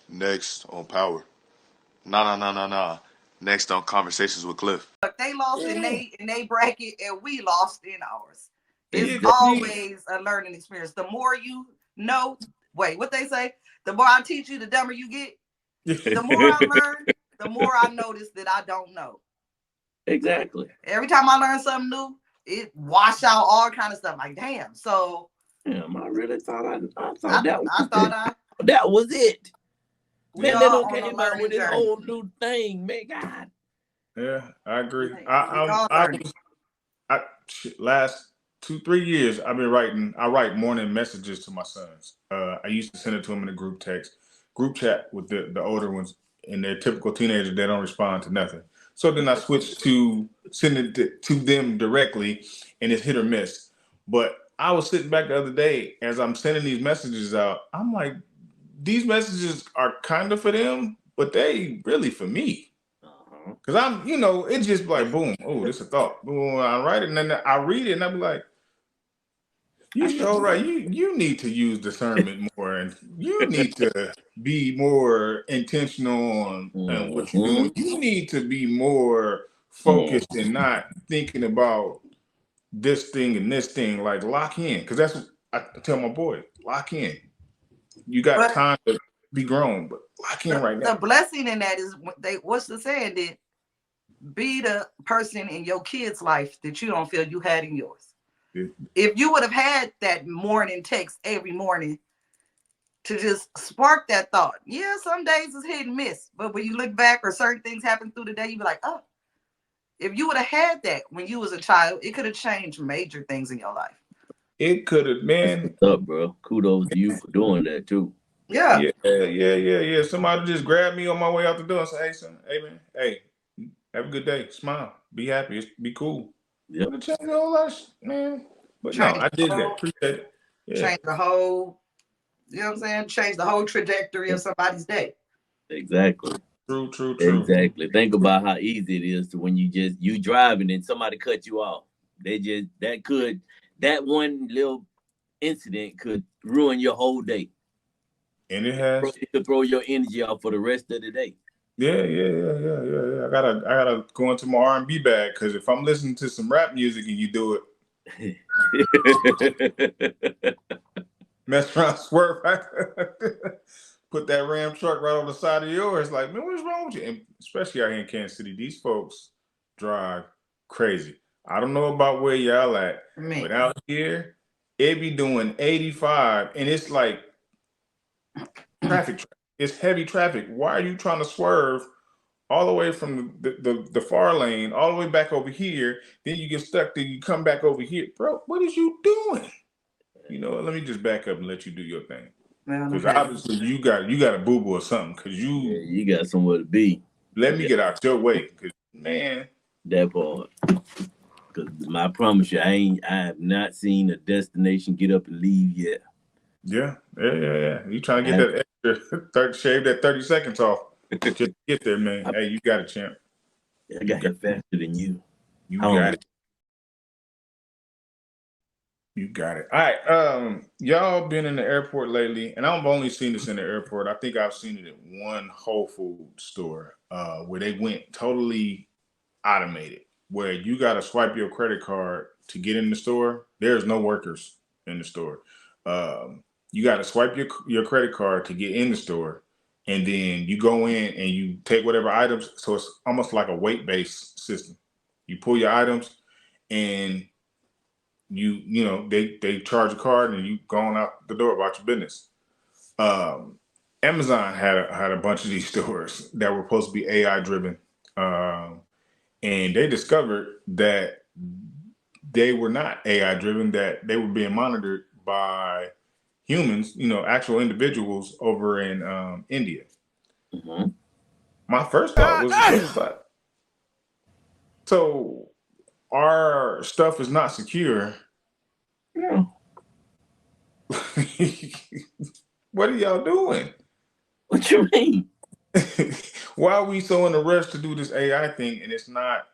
Next on Power. Nah. Next on Conversations with Cliff. But they lost Yeah, in they bracket and we lost in ours. It's yeah, man. always a learning experience. The more you know, wait, what they say? The more I teach you, the dumber you get. The more I learn, the more I notice that I don't know. Exactly. Every time I learn something new, it wash out all kind of stuff. Like, damn. So Damn, I really thought I thought I, that was I thought I that was it. we Man, they all don't on a came out with learning this journey. whole new thing, man. God. Yeah, I agree. We all I learning. was I last 2 3 years I've been writing. I write morning messages to my sons. I used to send it to them in a group chat with the older ones, and they're typical teenagers. They don't respond to nothing. So then I switched to sending it to them directly, and it's hit or miss. But I was sitting back the other day as I'm sending these messages out. I'm like, these messages are kind of for them, but they really for me. Uh-huh. Cause it's just like boom, oh, this a thought. Boom, I write it and then I read it and I'm like, you sure right. You need to use discernment more and you need to be more intentional on what you're Mm-hmm. doing. You need to be more Mm. focused and not thinking about this thing and this thing. Like lock in. Cause that's what I tell my boy, lock in. You got But time to be grown, but lock in right now. the blessing in that is they what's the saying that be the person in your kid's life that you don't feel you had in yours. If you would have had that morning text every morning to just spark that thought, yeah, some days it's hit and miss, but when you look back or certain things happen through the day, you be like, oh, if you would have had that when you was a child, it could have changed major things in your life. It could have That's been. what's up, bro. Kudos to you for doing that too. Yeah. Yeah. Somebody just grabbed me on my way out the door and said, "Hey, son, hey man, hey, have a good day. Smile, be happy, be cool." Yep. Would have changed a whole lot, man. But no, Change I the did that. whole, Appreciate it. Yeah, change the whole, you know what I'm saying? Change the whole trajectory of somebody's day. Exactly. true. Exactly. Think about how easy it is to when you driving and somebody cut you off. They just that one little incident could ruin your whole day. And it has. It could throw your energy off for the rest of the day. Yeah. I gotta go into my R&B bag because if I'm listening to some rap music and you do it, mess around, swerve, right? Put that Ram truck right on the side of yours. Like, man, what's wrong with you? And especially out here in Kansas City, these folks drive crazy. I don't know about where y'all at, but Man. out here, it be doing 85, and it's like traffic. It's heavy traffic. Why are you trying to swerve all the way from the far lane all the way back over here? Then you get stuck. Then you come back over here, bro. What is you doing? Let me just back up and let you do your thing. Man, Because okay. obviously you got a boo boo or something. Because Yeah, you you got somewhere to be. let me get out your way. Because man, That part. Because I promise you, I have not seen a destination get up and leave yet. yeah. You trying to get I, that extra 30, shave that 30 seconds off. Just to get there, man. Hey, you got it, champ. I got here faster than you. You I don't got know. it. You got it. All right. Y'all been in the airport lately, and I've only seen this in the airport. I think I've seen it at one Whole Food store, where they went totally automated, where you got to swipe your credit card to get in the store. There's no workers in the store. You got to swipe your credit card to get in the store, and then you go in and you take whatever items. So it's almost like a weight based system. You pull your items, and they charge a card, and you going out the door about your business. Um, Amazon had a bunch of these stores that were supposed to be AI driven. Um, and they discovered that they were not AI driven, that they were being monitored by humans, actual individuals over in India. Mm-hmm. My first thought was like, so our stuff is not secure. Yeah. What are y'all doing? What you mean? Why are we so in a rush to do this AI thing, and it's not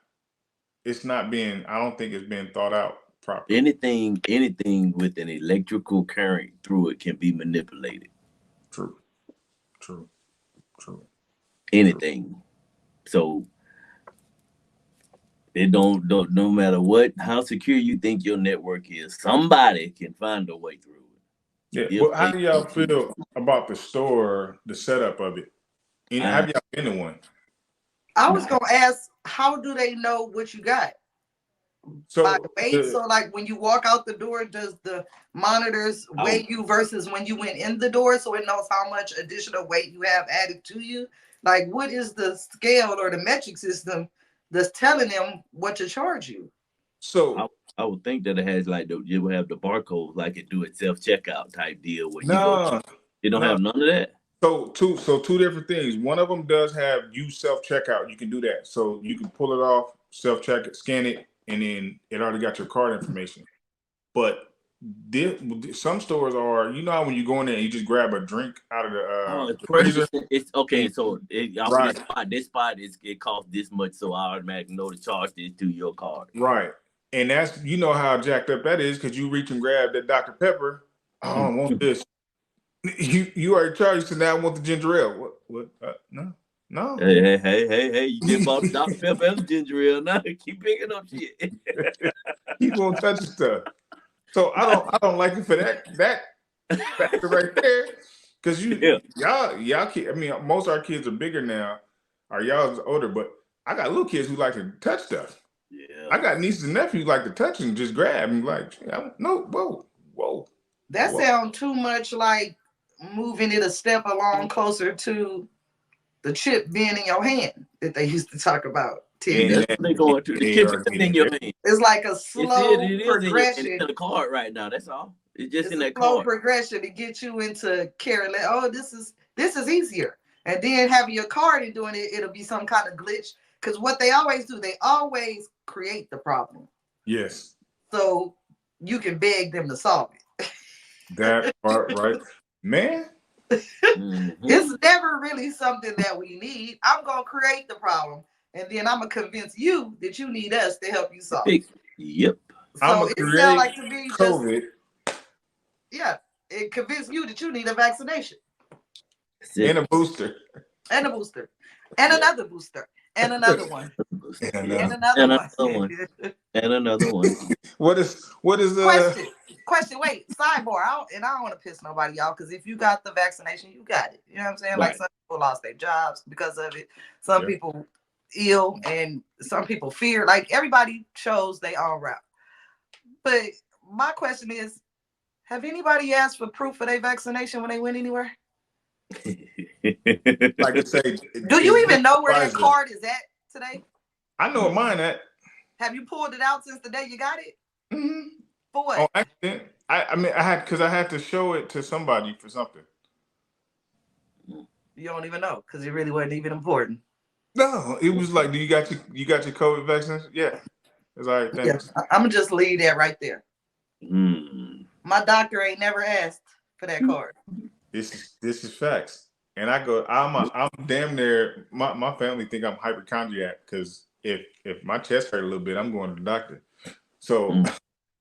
being, I don't think it's being thought out properly. Anything with an electrical current through it can be manipulated. True. True. anything. So it don't no matter what how secure you think your network is, somebody can find a way through it. Yeah. If Well, how they do y'all want to. feel about the store, the setup of it? And have y'all been to one? I was gonna ask, how do they know what you got? By So weight? So like when you walk out the door, does the monitors weigh you versus when you went in the door, so it knows how much additional weight you have added to you? Like, what is the scale or the metric system that's telling them what to charge you? so I would think that it has like you would have the barcode like it do it self checkout type deal where you go. no, You don't no. have none of that. So two different things. One of them does have you self checkout. You can do that. So you can pull it off, self check it, scan it, and then it already got your card information. But some stores are, you know, how when you go in there and you just grab a drink out of the freezer. It's okay. So Right. this spot is it costs this much, so I automatically know to charge this to your card. Right. And that's, you know how jacked up that is because you reach and grab that Dr. Pepper. Oh, I want this. You already charged, so now I want the ginger ale. What? No. Hey! You just bought Dr. Pepper and ginger ale. Now keep picking up shit. He won't touch the stuff. So I don't like it for that factor right there. Because y'all kids, I mean, most of our kids are bigger now. Our y'all's older, but I got little kids who like to touch stuff. Yeah. I got nieces and nephews who like to touch and just grab and like, no, whoa. That sounds too much like moving it a step along closer to the chip being in your hand that they used to talk about. That's what they going to. The chip is in your hand. It's like a slow progression. It's in the card right now. That's all. It's just in that slow card. progression to get you into caring. Oh, this is easier. And then having your card and doing it, it'll be some kind of glitch. Because what they always do, they always create the problem. Yes. So you can beg them to solve it. That part, right, man. It's never really something that we need. I'm gonna create the problem, and then I'm gonna convince you that you need us to help you solve it. Yep. So it sounds like to me COVID. It convinced you that you need a vaccination and a booster, and a booster, and another booster, and another one, and another one, and another one. What is Question. Wait, sidebar. I don't want to piss nobody off because if you got the vaccination, you got it. You know what I'm saying? Right. Like some people lost their jobs because of it. Some people ill, and some people fear. Like everybody chose their own route. But my question is, have anybody asked for proof of their vaccination when they went anywhere? Like I say, do you even know where that card is at today? I know where mine at. Have you pulled it out since the day you got it? Mm-hmm. For what? Oh, accident. I mean, I had to show it to somebody for something. You don't even know because it really wasn't even important. No, it was like, do you got your COVID vaccine? Yeah. It's all right, thanks. Yeah, I'm gonna just leave that right there. My doctor ain't never asked for that card. This is facts. And I'm damn near, my family think I'm hypochondriac because if my chest hurt a little bit, I'm going to the doctor. So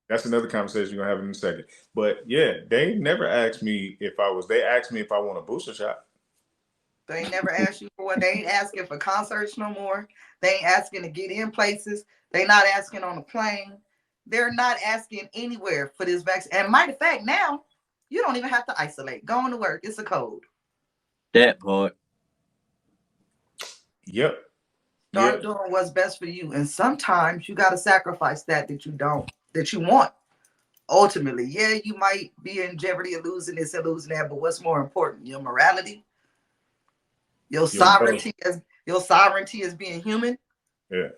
that's another conversation we're gonna have in a second. But yeah, they never asked me they asked me if I want a booster shot. They ain't never asked you for one. They ain't asking for concerts no more. They ain't asking to get in places. They not asking on a plane. They're not asking anywhere for this vaccine. And matter of fact, now you don't even have to isolate. Going to work, it's a code. That part. Yep. Start doing what's best for you. And sometimes you got to sacrifice that you want. Ultimately, yeah, you might be in jeopardy of losing this and losing that, but what's more important? Your morality, your sovereignty as being human. Yeah.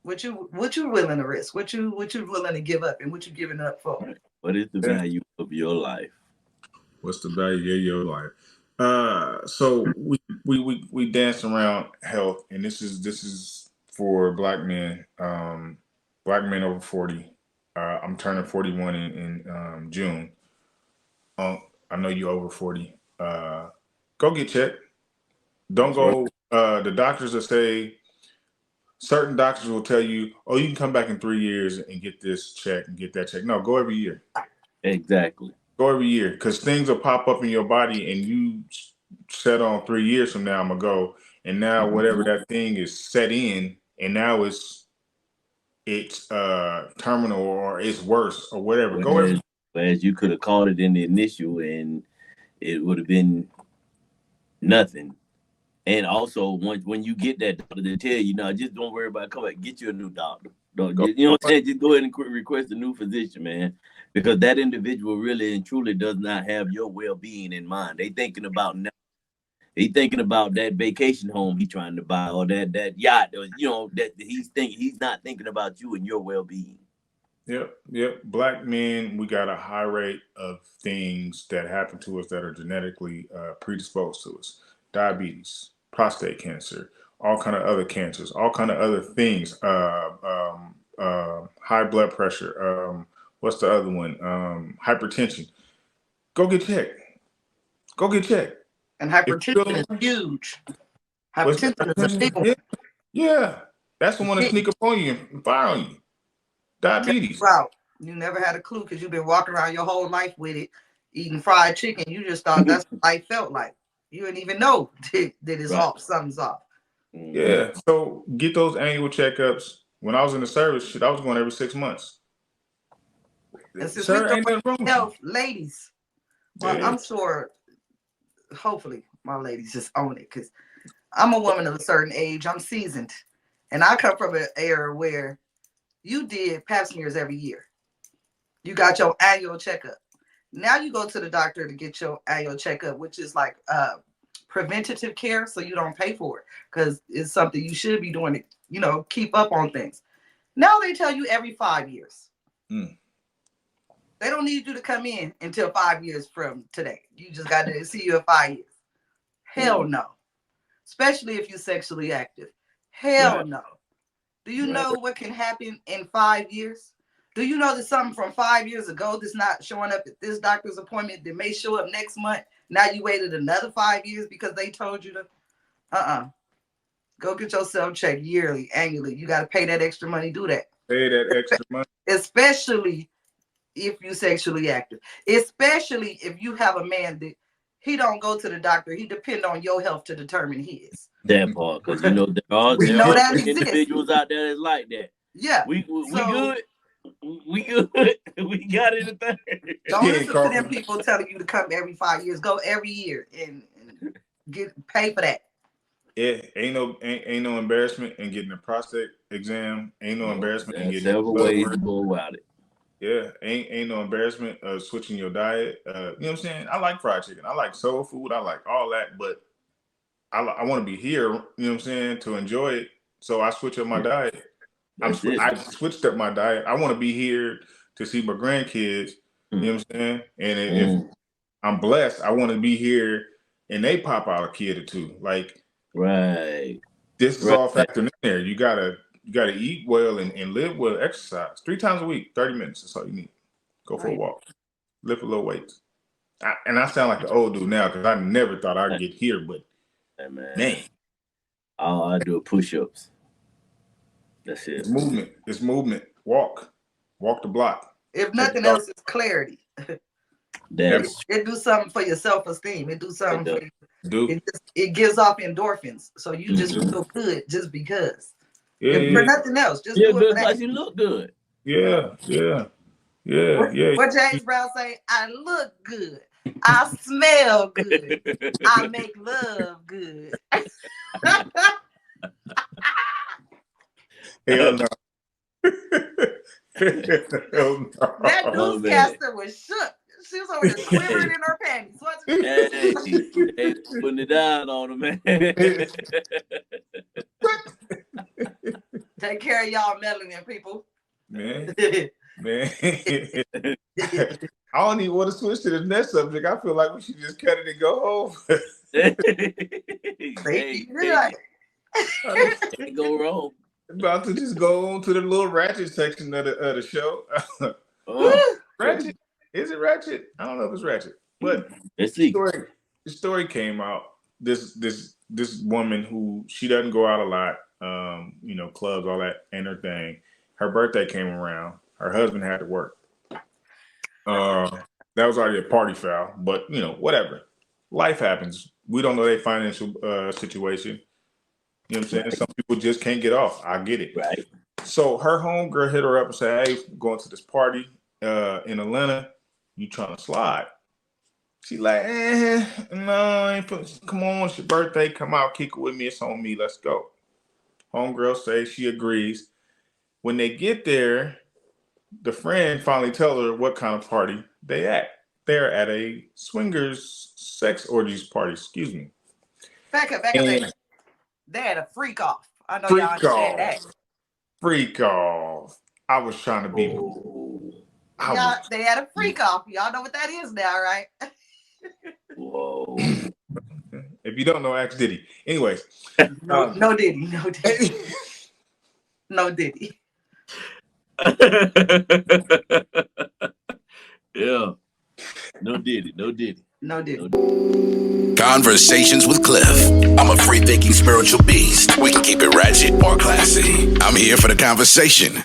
What you willing to risk? What you willing to give up, and what you giving up for? What is the value of your life? What's the value of your life? So we dance around health, and this is for Black men over 40. I'm turning 41 in June. I know you're over 40. Go get checked. Don't go. The doctors will say, certain doctors will tell you, oh, you can come back in 3 years and get this check and get that check. No, go every year. Exactly. Go every year because things will pop up in your body and set on 3 years from now I'm gonna go, and now whatever that thing is set in, and now it's terminal or it's worse or whatever. Go every. Whereas you could have called it in the initial and it would have been nothing. And also, when you get that doctor to tell you, no, just don't worry about it. Come back, get you a new doctor. You know what I'm saying? Just go ahead and request a new physician, man, because that individual really and truly does not have your well-being in mind. They thinking about now. They thinking about that vacation home he's trying to buy or that yacht, or that he's not thinking about you and your well-being. Yep. Black men, we got a high rate of things that happen to us that are genetically predisposed to us. Diabetes, prostate cancer, all kind of other cancers, all kind of other things. High blood pressure. What's the other one? Hypertension. Go get checked. And hypertension is huge. Hypertension is a big one. Yeah. That's the one that sneak up on you and fire on you. Diabetes. Wow. You never had a clue because you've been walking around your whole life with it, eating fried chicken. You just thought that's what life felt like. You didn't even know that it's off, something's off. Yeah. So get those annual checkups. When I was in the service, I was going every 6 months. And since we health, ladies, well, I'm sure, hopefully, my ladies just own it because I'm a woman of a certain age. I'm seasoned. And I come from an era where you did pap smears every year. You got your annual checkup. Now you go to the doctor to get your annual checkup, which is like preventative care, so you don't pay for it because it's something you should be doing to, keep up on things. Now they tell you every 5 years. They don't need you to come in until 5 years from today. You just got to see you in 5 years. Hell no. Especially if you're sexually active. Hell no. Do you know what can happen in 5 years? Do you know that something from 5 years ago that's not showing up at this doctor's appointment that may show up next month? Now you waited another 5 years because they told you to. Go get yourself checked yearly, annually. You got to pay that extra money. Do that. Pay that extra money. Especially if you're sexually active. Especially if you have a man that he don't go to the doctor. He depend on your health to determine his. That part, because there are individuals out there that's like that. Yeah. We good. We good. We got anything. Don't listen to them people telling you to come every 5 years. Go every year and pay for that. Yeah, ain't no embarrassment in getting a prostate exam. Ain't no embarrassment in getting several ways to go about it. Yeah, ain't no embarrassment of switching your diet. You know what I'm saying? I like fried chicken. I like soul food. I like all that, but I want to be here. You know what I'm saying? To enjoy it. So I switch up my diet. I switched up my diet. I want to be here to see my grandkids. You know what I'm saying? And if I'm blessed, I want to be here and they pop out a kid or two. Like, right. This is all factored in there. You gotta eat well and live well, exercise 3 times a week, 30 minutes. That's all you need. Go for a walk, lift a little weights. I sound like the old dude now because I never thought I'd get here, but man. All I do is push-ups. That's it. It's movement. Walk the block. If nothing else, it's clarity. It do something for your self-esteem. It do something for you. It gives off endorphins, so you just feel good just because. For nothing else, just do it for that. You look good. Yeah. What James Brown say? I look good. I smell good. I make love good. Hell no. That newscaster was shook. She was over there quivering in her panties. Hey, putting it down on her, man. Take care of y'all melanin people. Man. I don't even want to switch to the next subject. I feel like we should just cut it and go home. Can't go wrong. About to just go on to the little ratchet section of the show. Ratchet? Is it ratchet? I don't know if it's ratchet, but the story came out. This woman who she doesn't go out a lot, clubs, all that ain't her thing. Her birthday came around. Her husband had to work. That was already a party foul, but whatever. Life happens. We don't know their financial situation. You know what I'm saying? Right. Some people just can't get off. I get it. Right. So her homegirl hit her up and said, "Hey, going to this party in Atlanta. You trying to slide?" She like, no, I ain't come on, it's your birthday. Come out, kick it with me. It's on me. Let's go. Homegirl says she agrees. When they get there, the friend finally tells her what kind of party they at. They're at a swingers sex orgies party. Excuse me. Back up. They had a freak off. I know y'all Freak understand that. off. Freak off. I was trying to be. They had a freak off. Y'all know what that is now, right? Whoa. If you don't know, ask Diddy. Anyways. No Diddy. No Diddy. Yeah. No Diddy. Conversations with Cliff. I'm a free-thinking spiritual beast. We can keep it ratchet or classy. I'm here for the conversation.